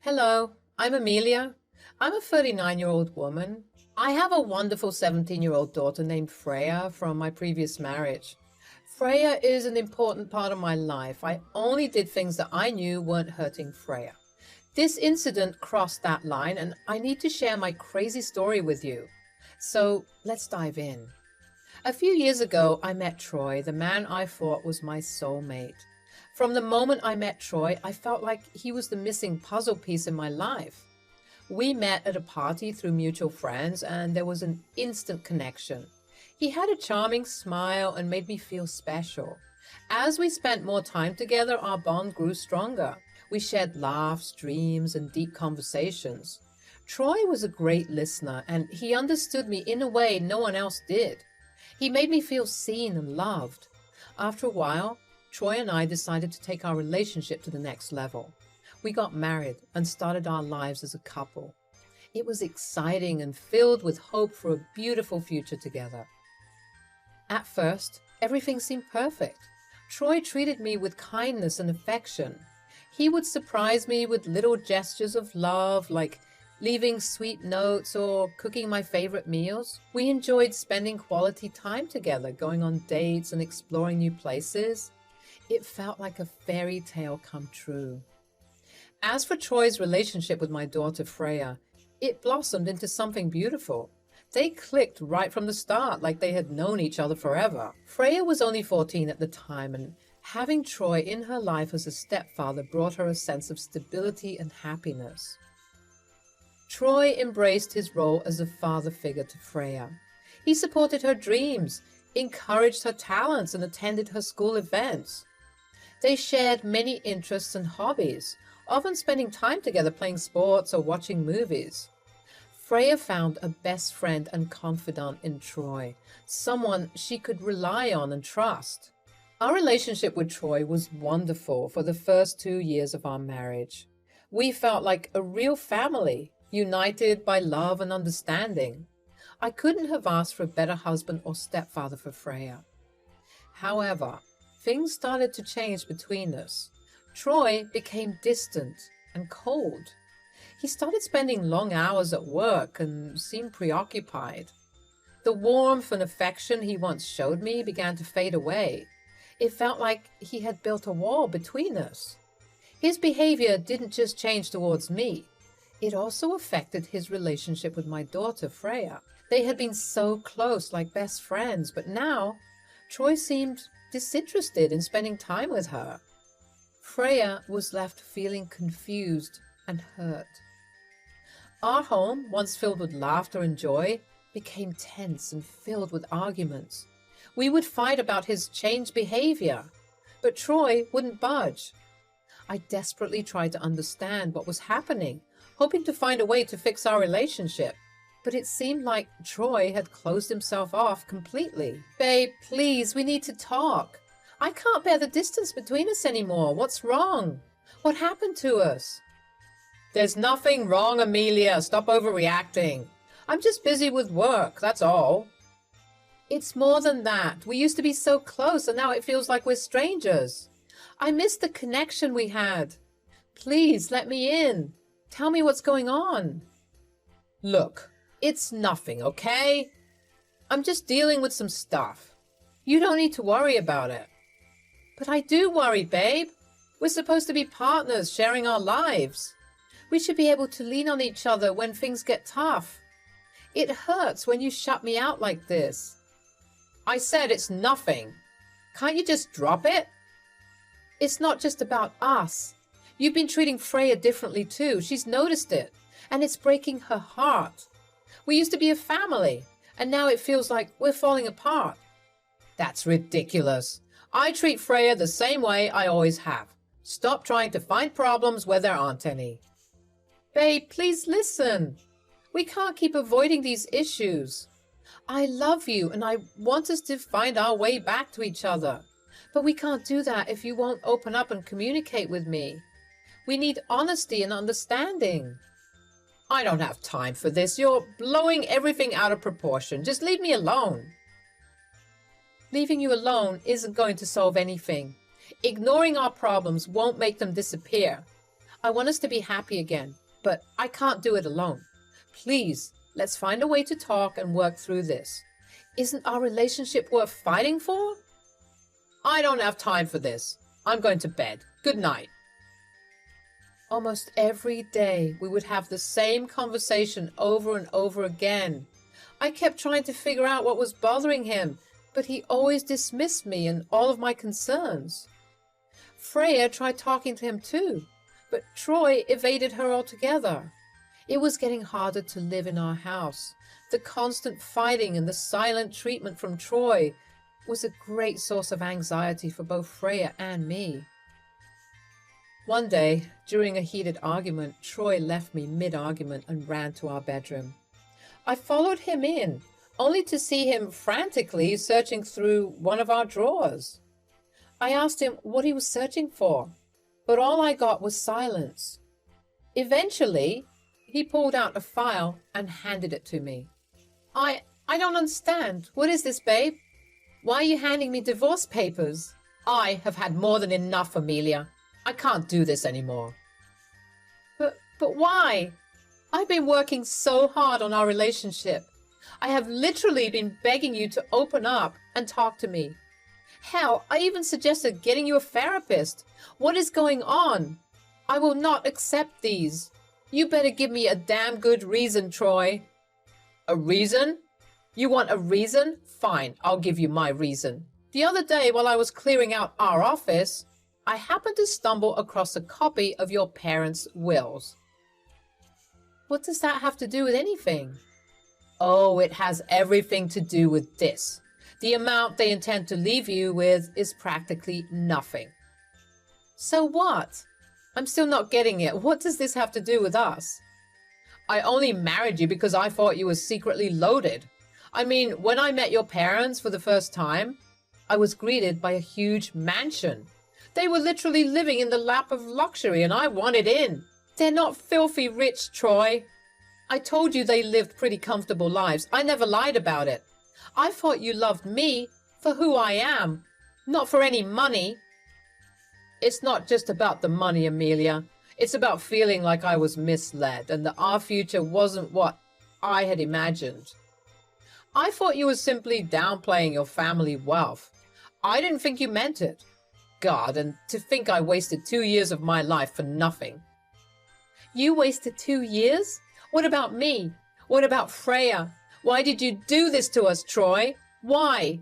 Hello, I'm Amelia. I'm a 39-year-old woman. I have a wonderful 17-year-old daughter named Freya from my previous marriage. Freya is an important part of my life. I only did things that I knew weren't hurting Freya. This incident crossed that line, and I need to share my crazy story with you. So let's dive in. A few years ago, I met Troy, the man I thought was my soulmate. From the moment I met Troy, I felt like he was the missing puzzle piece in my life. We met at a party through mutual friends, and there was an instant connection. He had a charming smile and made me feel special. As we spent more time together, our bond grew stronger. We shared laughs, dreams, and deep conversations. Troy was a great listener, and he understood me in a way no one else did. He made me feel seen and loved. After a while, Troy and I decided to take our relationship to the next level. We got married and started our lives as a couple. It was exciting and filled with hope for a beautiful future together. At first, everything seemed perfect. Troy treated me with kindness and affection. He would surprise me with little gestures of love, like leaving sweet notes or cooking my favorite meals. We enjoyed spending quality time together, going on dates and exploring new places. It felt like a fairy tale come true. As for Troy's relationship with my daughter Freya, it blossomed into something beautiful. They clicked right from the start, like they had known each other forever. Freya was only 14 at the time, and having Troy in her life as a stepfather brought her a sense of stability and happiness. Troy embraced his role as a father figure to Freya. He supported her dreams, encouraged her talents, and attended her school events. They shared many interests and hobbies, often spending time together playing sports or watching movies. Freya found a best friend and confidant in Troy, someone she could rely on and trust. Our relationship with Troy was wonderful for the first 2 years of our marriage. We felt like a real family, united by love and understanding. I couldn't have asked for a better husband or stepfather for Freya. However, things started to change between us. Troy became distant and cold. He started spending long hours at work and seemed preoccupied. The warmth and affection he once showed me began to fade away. It felt like he had built a wall between us. His behavior didn't just change towards me. It also affected his relationship with my daughter, Freya. They had been so close, like best friends, but now Troy seemed disinterested in spending time with her. Freya was left feeling confused and hurt. Our home, once filled with laughter and joy, became tense and filled with arguments. We would fight about his changed behavior, but Troy wouldn't budge. I desperately tried to understand what was happening, hoping to find a way to fix our relationship. But it seemed like Troy had closed himself off completely. Babe, please, we need to talk. I can't bear the distance between us anymore. What's wrong? What happened to us? There's nothing wrong, Amelia. Stop overreacting. I'm just busy with work, that's all. It's more than that. We used to be so close, and now it feels like we're strangers. I miss the connection we had. Please, let me in. Tell me what's going on. Look, it's nothing, okay? I'm just dealing with some stuff. You don't need to worry about it. But I do worry, babe. We're supposed to be partners, sharing our lives. We should be able to lean on each other when things get tough. It hurts when you shut me out like this. I said it's nothing. Can't you just drop it? It's not just about us. You've been treating Freya differently too. She's noticed it, and it's breaking her heart. We used to be a family, and now it feels like we're falling apart. That's ridiculous. I treat Freya the same way I always have. Stop trying to find problems where there aren't any. Babe, please listen. We can't keep avoiding these issues. I love you, and I want us to find our way back to each other. But we can't do that if you won't open up and communicate with me. We need honesty and understanding. I don't have time for this. You're blowing everything out of proportion. Just leave me alone. Leaving you alone isn't going to solve anything. Ignoring our problems won't make them disappear. I want us to be happy again, but I can't do it alone. Please, let's find a way to talk and work through this. Isn't our relationship worth fighting for? I don't have time for this. I'm going to bed. Good night. Almost every day, we would have the same conversation over and over again. I kept trying to figure out what was bothering him, but he always dismissed me and all of my concerns. Freya tried talking to him too, but Troy evaded her altogether. It was getting harder to live in our house. The constant fighting and the silent treatment from Troy was a great source of anxiety for both Freya and me. One day, during a heated argument, Troy left me mid-argument and ran to our bedroom. I followed him in, only to see him frantically searching through one of our drawers. I asked him what he was searching for, but all I got was silence. Eventually, he pulled out a file and handed it to me. I don't understand. What is this, babe? Why are you handing me divorce papers? I have had more than enough, Amelia. I can't do this anymore. But why? I've been working so hard on our relationship. I have literally been begging you to open up and talk to me. Hell, I even suggested getting you a therapist. What is going on? I will not accept these. You better give me a damn good reason, Troy. A reason? You want a reason? Fine, I'll give you my reason. The other day, while I was clearing out our office, I happened to stumble across a copy of your parents' wills. What does that have to do with anything? Oh, it has everything to do with this. The amount they intend to leave you with is practically nothing. So what? I'm still not getting it. What does this have to do with us? I only married you because I thought you were secretly loaded. I mean, when I met your parents for the first time, I was greeted by a huge mansion. They were literally living in the lap of luxury and I wanted in. They're not filthy rich, Troy. I told you they lived pretty comfortable lives. I never lied about it. I thought you loved me for who I am, not for any money. It's not just about the money, Amelia. It's about feeling like I was misled and that our future wasn't what I had imagined. I thought you were simply downplaying your family wealth. I didn't think you meant it. God, and to think I wasted 2 years of my life for nothing. You wasted 2 years? What about me? What about Freya? Why did you do this to us, Troy? Why?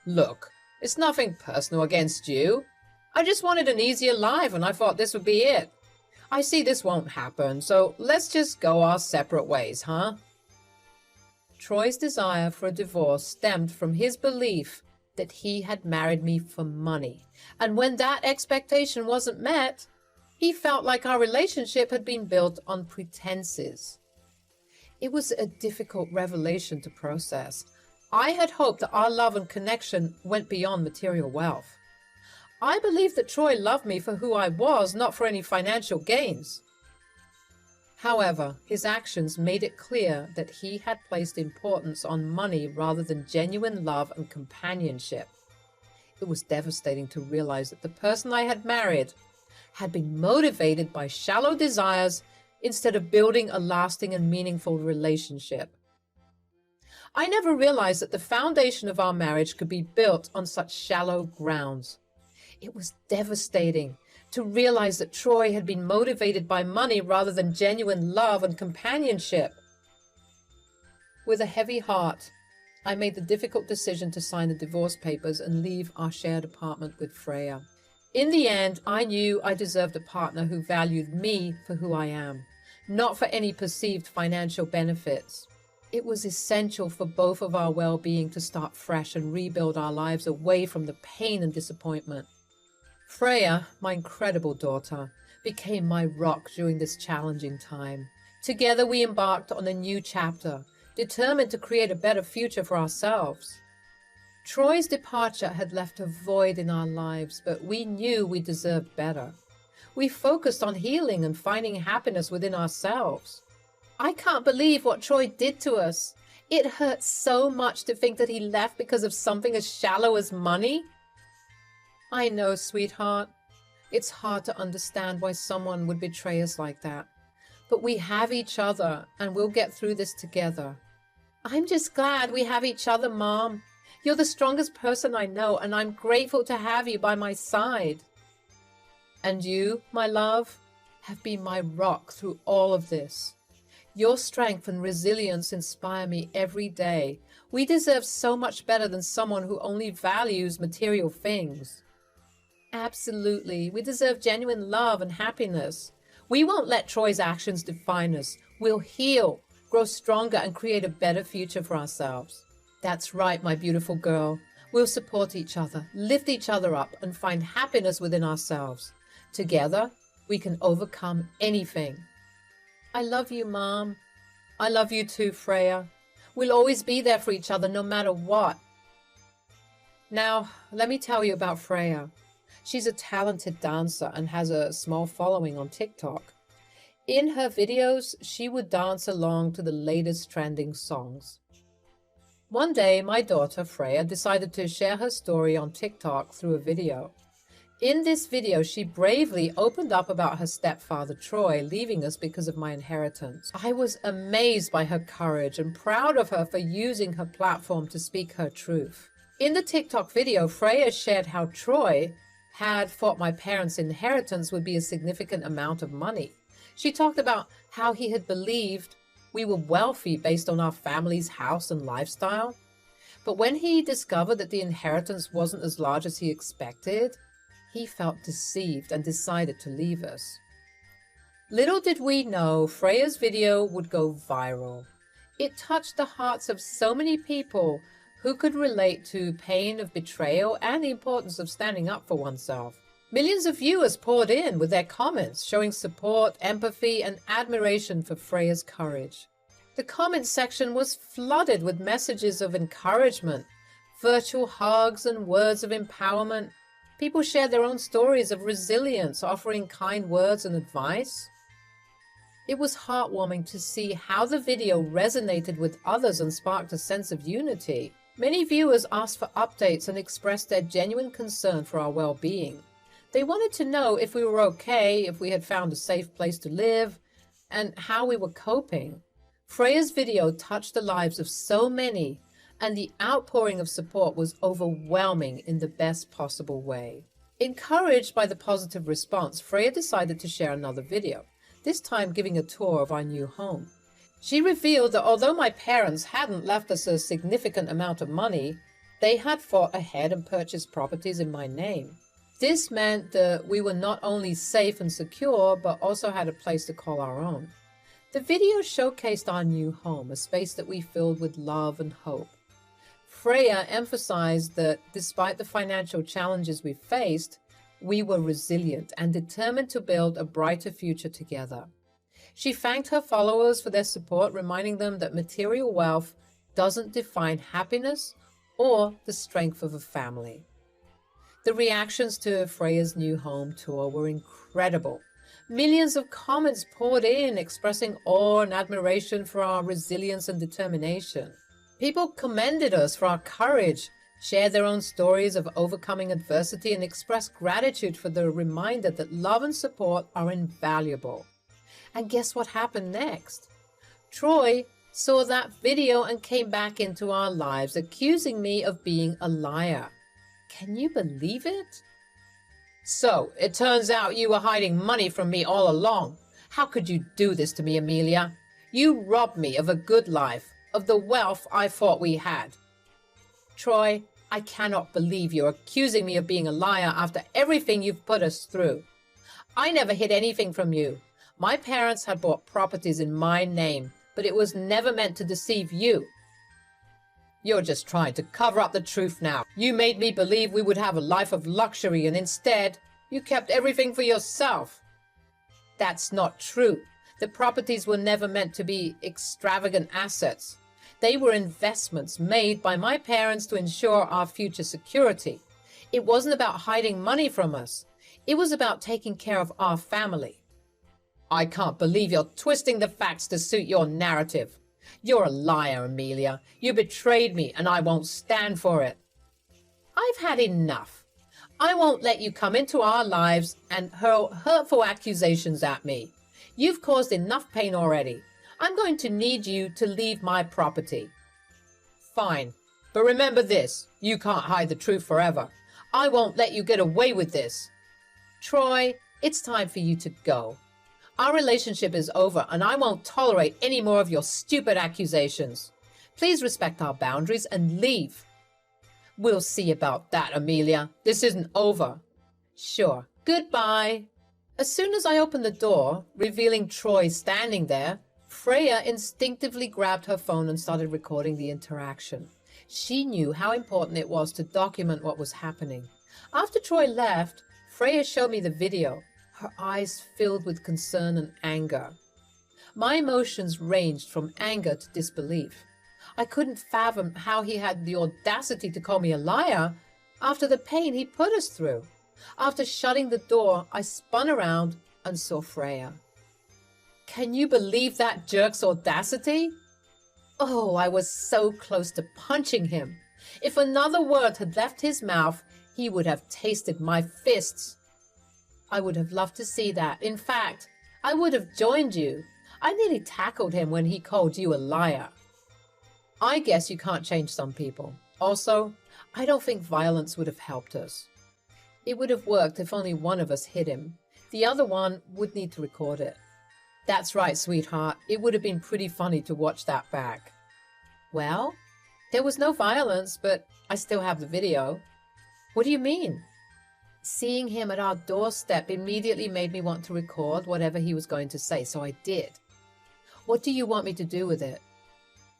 Look, it's nothing personal against you. I just wanted an easier life and I thought this would be it. I see this won't happen, so let's just go our separate ways, huh? Troy's desire for a divorce stemmed from his belief that he had married me for money. And when that expectation wasn't met, he felt like our relationship had been built on pretenses. It was a difficult revelation to process. I had hoped that our love and connection went beyond material wealth. I believed that Troy loved me for who I was, not for any financial gains. However, his actions made it clear that he had placed importance on money rather than genuine love and companionship. It was devastating to realize that the person I had married had been motivated by shallow desires instead of building a lasting and meaningful relationship. I never realized that the foundation of our marriage could be built on such shallow grounds. It was devastating to realize that Troy had been motivated by money rather than genuine love and companionship. With a heavy heart, I made the difficult decision to sign the divorce papers and leave our shared apartment with Freya. In the end, I knew I deserved a partner who valued me for who I am, not for any perceived financial benefits. It was essential for both of our well-being to start fresh and rebuild our lives away from the pain and disappointment. Freya, my incredible daughter, became my rock during this challenging time. Together we embarked on a new chapter, determined to create a better future for ourselves. Troy's departure had left a void in our lives, but we knew we deserved better. We focused on healing and finding happiness within ourselves. I can't believe what Troy did to us. It hurts so much to think that he left because of something as shallow as money. I know, sweetheart. It's hard to understand why someone would betray us like that. But we have each other, and we'll get through this together. I'm just glad we have each other, Mom. You're the strongest person I know, and I'm grateful to have you by my side. And you, my love, have been my rock through all of this. Your strength and resilience inspire me every day. We deserve so much better than someone who only values material things. Absolutely. We deserve genuine love and happiness. We won't let Troy's actions define us. We'll heal, grow stronger, and create a better future for ourselves. That's right, my beautiful girl. We'll support each other, lift each other up, and find happiness within ourselves. Together, we can overcome anything. I love you, Mom. I love you too, Freya. We'll always be there for each other no matter what. Now, let me tell you about Freya. She's a talented dancer and has a small following on TikTok. In her videos, she would dance along to the latest trending songs. One day, my daughter, Freya, decided to share her story on TikTok through a video. In this video, she bravely opened up about her stepfather, Troy, leaving us because of my inheritance. I was amazed by her courage and proud of her for using her platform to speak her truth. In the TikTok video, Freya shared how Troy had thought my parents' inheritance would be a significant amount of money. She talked about how he had believed we were wealthy based on our family's house and lifestyle. But when he discovered that the inheritance wasn't as large as he expected, he felt deceived and decided to leave us. Little did we know Freya's video would go viral. It touched the hearts of so many people who could relate to pain of betrayal and the importance of standing up for oneself. Millions of viewers poured in with their comments, showing support, empathy, and admiration for Freya's courage. The comment section was flooded with messages of encouragement, virtual hugs, and words of empowerment. People shared their own stories of resilience, offering kind words and advice. It was heartwarming to see how the video resonated with others and sparked a sense of unity. Many viewers asked for updates and expressed their genuine concern for our well-being. They wanted to know if we were okay, if we had found a safe place to live, and how we were coping. Freya's video touched the lives of so many, and the outpouring of support was overwhelming in the best possible way. Encouraged by the positive response, Freya decided to share another video, this time giving a tour of our new home. She revealed that although my parents hadn't left us a significant amount of money, they had thought ahead and purchased properties in my name. This meant that we were not only safe and secure, but also had a place to call our own. The video showcased our new home, a space that we filled with love and hope. Freya emphasized that despite the financial challenges we faced, we were resilient and determined to build a brighter future together. She thanked her followers for their support, reminding them that material wealth doesn't define happiness or the strength of a family. The reactions to Freya's new home tour were incredible. Millions of comments poured in, expressing awe and admiration for our resilience and determination. People commended us for our courage, shared their own stories of overcoming adversity, and expressed gratitude for the reminder that love and support are invaluable. And guess what happened next? Troy saw that video and came back into our lives, accusing me of being a liar. Can you believe it? So, it turns out you were hiding money from me all along. How could you do this to me, Amelia? You robbed me of a good life, of the wealth I thought we had. Troy, I cannot believe you're accusing me of being a liar after everything you've put us through. I never hid anything from you. My parents had bought properties in my name, but it was never meant to deceive you. You're just trying to cover up the truth now. You made me believe we would have a life of luxury, and instead, you kept everything for yourself. That's not true. The properties were never meant to be extravagant assets. They were investments made by my parents to ensure our future security. It wasn't about hiding money from us. It was about taking care of our family. I can't believe you're twisting the facts to suit your narrative. You're a liar, Amelia. You betrayed me, and I won't stand for it. I've had enough. I won't let you come into our lives and hurl hurtful accusations at me. You've caused enough pain already. I'm going to need you to leave my property. Fine, but remember this, you can't hide the truth forever. I won't let you get away with this. Troy, it's time for you to go. Our relationship is over and I won't tolerate any more of your stupid accusations. Please respect our boundaries and leave. We'll see about that, Amelia. This isn't over. Sure. Goodbye. As soon as I opened the door, revealing Troy standing there, Freya instinctively grabbed her phone and started recording the interaction. She knew how important it was to document what was happening. After Troy left, Freya showed me the video, her eyes filled with concern and anger. My emotions ranged from anger to disbelief. I couldn't fathom how he had the audacity to call me a liar after the pain he put us through. After shutting the door, I spun around and saw Freya. Can you believe that jerk's audacity? Oh, I was so close to punching him. If another word had left his mouth, he would have tasted my fists. I would have loved to see that. In fact, I would have joined you. I nearly tackled him when he called you a liar. I guess you can't change some people. Also, I don't think violence would have helped us. It would have worked if only one of us hit him. The other one would need to record it. That's right, sweetheart. It would have been pretty funny to watch that back. Well, there was no violence, but I still have the video. What do you mean? Seeing him at our doorstep immediately made me want to record whatever he was going to say, so I did. What do you want me to do with it?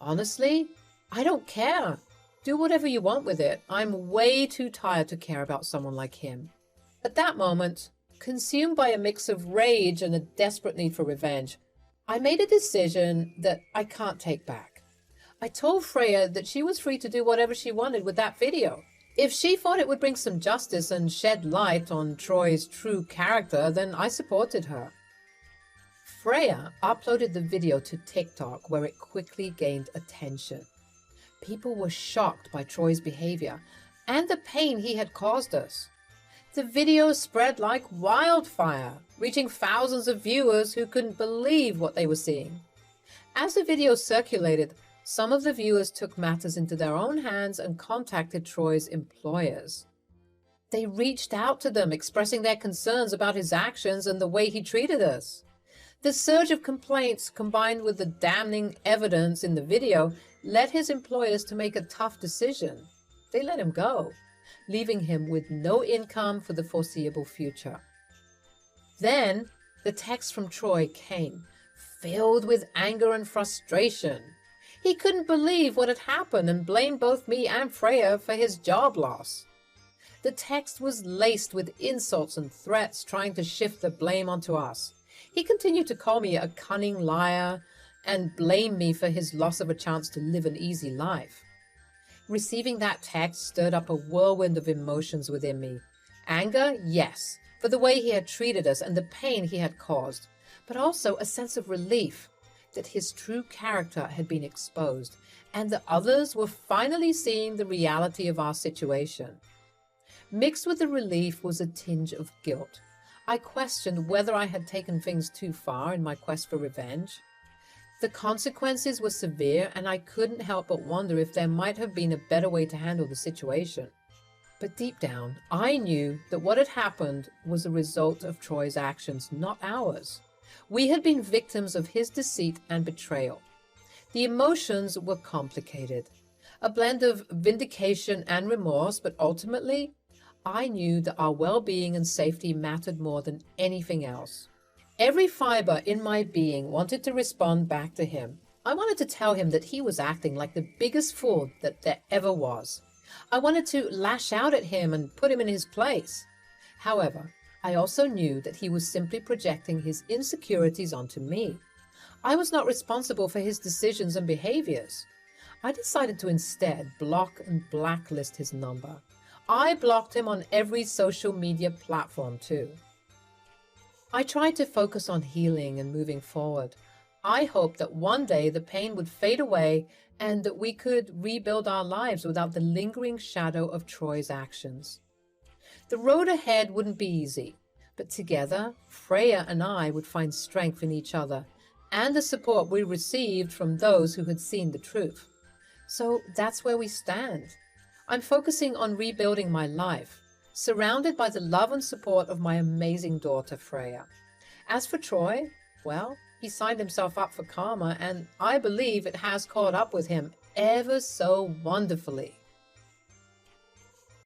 Honestly, I don't care. Do whatever you want with it. I'm way too tired to care about someone like him. At that moment, consumed by a mix of rage and a desperate need for revenge, I made a decision that I can't take back. I told Freya that she was free to do whatever she wanted with that video. If she thought it would bring some justice and shed light on Troy's true character, then I supported her. Freya uploaded the video to TikTok, where it quickly gained attention. People were shocked by Troy's behavior and the pain he had caused us. The video spread like wildfire, reaching thousands of viewers who couldn't believe what they were seeing. As the video circulated, some of the viewers took matters into their own hands and contacted Troy's employers. They reached out to them, expressing their concerns about his actions and the way he treated us. The surge of complaints, combined with the damning evidence in the video, led his employers to make a tough decision. They let him go, leaving him with no income for the foreseeable future. Then, the text from Troy came, filled with anger and frustration. He couldn't believe what had happened and blamed both me and Freya for his job loss. The text was laced with insults and threats, trying to shift the blame onto us. He continued to call me a cunning liar and blame me for his loss of a chance to live an easy life. Receiving that text stirred up a whirlwind of emotions within me. Anger, yes, for the way he had treated us and the pain he had caused, but also a sense of relief that his true character had been exposed and that others were finally seeing the reality of our situation. Mixed with the relief was a tinge of guilt. I questioned whether I had taken things too far in my quest for revenge. The consequences were severe, and I couldn't help but wonder if there might have been a better way to handle the situation. But deep down, I knew that what had happened was a result of Troy's actions, not ours. We had been victims of his deceit and betrayal. The emotions were complicated, a blend of vindication and remorse, but ultimately, I knew that our well-being and safety mattered more than anything else. Every fiber in my being wanted to respond back to him. I wanted to tell him that he was acting like the biggest fool that there ever was. I wanted to lash out at him and put him in his place. However, I also knew that he was simply projecting his insecurities onto me. I was not responsible for his decisions and behaviors. I decided to instead block and blacklist his number. I blocked him on every social media platform too. I tried to focus on healing and moving forward. I hoped that one day the pain would fade away and that we could rebuild our lives without the lingering shadow of Troy's actions. The road ahead wouldn't be easy, but together, Freya and I would find strength in each other and the support we received from those who had seen the truth. So that's where we stand. I'm focusing on rebuilding my life, surrounded by the love and support of my amazing daughter, Freya. As for Troy, well, he signed himself up for karma, and I believe it has caught up with him ever so wonderfully.